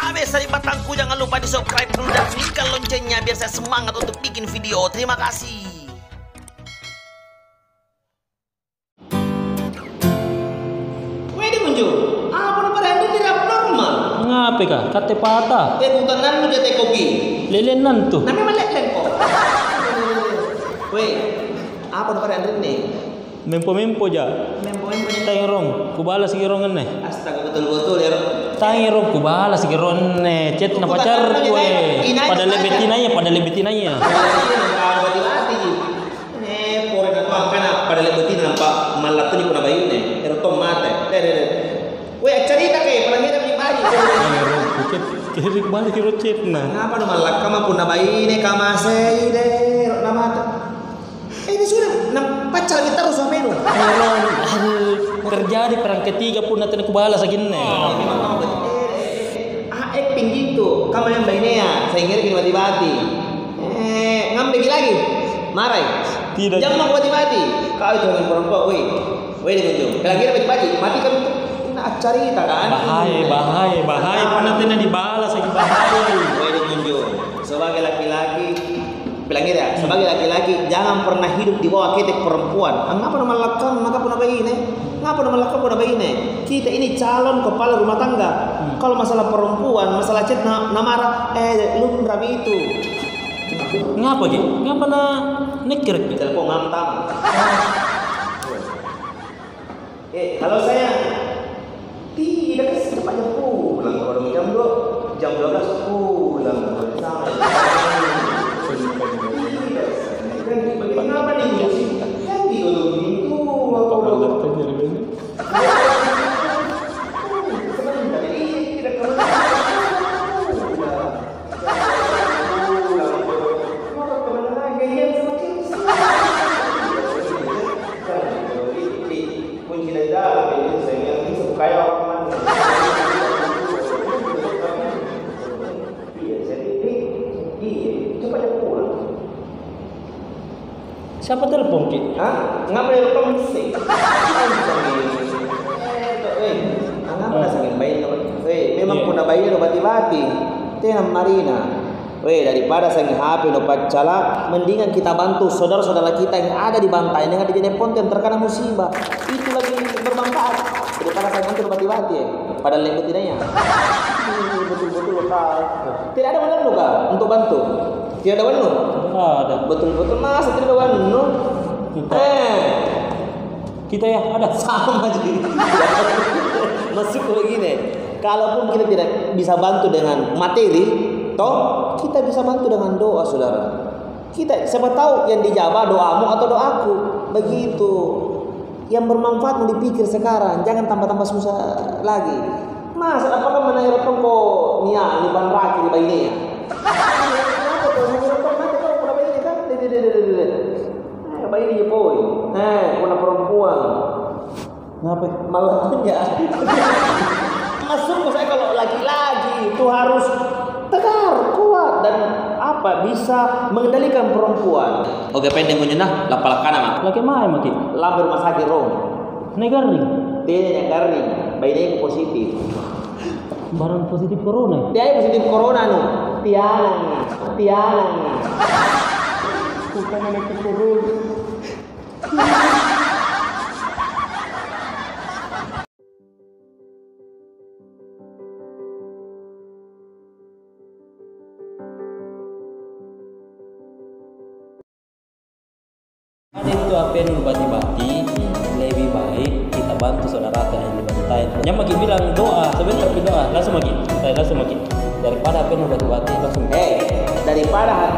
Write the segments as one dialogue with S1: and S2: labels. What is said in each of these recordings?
S1: habis dari batangku, jangan lupa di subscribe dulu dan bunyikan loncengnya biar saya semangat untuk bikin video. Terima kasih.
S2: Weh di muncul, apa nih pada ini tidak normal?
S3: Ngapain kah? Kate patah.
S2: Utanan lu jatuh kopi.
S3: Lelenan tuh.
S2: Namanya melek kok. Weh, apa nih pada ini?
S3: Mempo ja.
S2: Mempoin punya.
S3: Tayong kubalas girong ne.
S2: Astaga betul-betul ya.
S3: Tayong kubalas girong ne. Chat na pacar kue. Pada lebetin aja.
S2: Pore na tuang kana pada lebetin nampak malat ni kuna bayu ne. Ero tom mate. Weh cerita ke palangnya beli baju.
S3: Chat kiri balik kiro chat na.
S2: Ngapa no malak kama puna bayi ne kama sei de nama. Ini sudah pacar kita harus sama itu.
S3: Terjadi perang ketiga pun nanti kubalas lagi ne.
S2: Acting gitu. Kamu yang bayinya ya. Saya ingat gini mati-mati. Ngambil lagi. Marai.
S3: Tidak.
S2: Jangan mau mati-mati. Kau itu yang perempuan. Weh di ujung. Kalau kira mati-mati. Mati kan nak cerita kan.
S3: Bahaya. Pun nanti dibalas lagi bahaya.
S2: Weh di ujung. Sebagai laki-laki. Bilang ya, sebagai laki-laki jangan pernah hidup di bawah ketek perempuan. Ngapa nama lakam maka pun apa ini? Ngapa nama lakam pun apa ini? Kita ini calon kepala rumah tangga. Kalau masalah perempuan, masalah chat namara lu rami itu.
S3: Ngapa gitu? Ngapa na neker?
S2: Telepon ngamtam. Halo sayang. Tidak secepatnya pulang. Kalau jam 12 pulang. Kenapa nih? Kan di itu
S3: Siapa telepon ki?
S2: Hah? Ngapa ya lupa musik? Ngapa nasangin bayi? Memang puna bayi lo bati-bati. Tenang Marina. Daripada sangin HP lo pacala, mendingan kita bantu saudara-saudara kita yang ada di bantai dengan dijadikan konten terkena musibah. Itu lagi bermanfaat. Daripada sangin lo bati-bati pada lembut tidaknya. Betul-betul lokal. Tidak ada mana luka untuk bantu. Tidak ada wanu?
S3: Ada.
S2: Betul-betul masa tidak ada wanu?
S3: Kita ya ada.
S2: Sama jadi. Masuk begini. Kalaupun kita tidak bisa bantu dengan materi, toh kita bisa bantu dengan doa, saudara. Kita siapa tahu yang dijawab doamu atau doaku. Begitu. Yang bermanfaat mau dipikir sekarang, jangan tambah-tambah susah lagi. Mas, apakah menanya kok nia liban raki di bayinya ya? Bayi dia boy. Kuna perempuan.
S3: Ngapa?
S2: Malah ya. Masuk saya kalau laki-laki itu harus tegar, kuat dan bisa mengendalikan perempuan. Oke, pendek punya lapalakan mah.
S3: Lagi main maki.
S2: Lamber rumah sakit rom.
S3: Negaring.
S2: Dia garing. Bayi positif.
S3: Barang positif corona.
S2: Dia positif corona nu. Tianang. Bukan anak corona.
S3: Ada itu apa yang bati-bati, lebih baik kita bantu saudara yang dibantai. Yang makin bilang doa, sebentar doa, langsung makin. Daripada apa yang bati-bati langsung.
S2: Daripada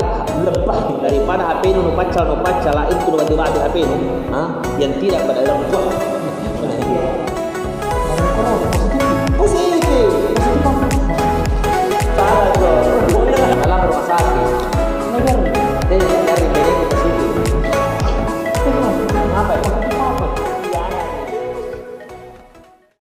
S2: HP nu pacal itu nu bati-bati HP nu, yang tidak pada dalam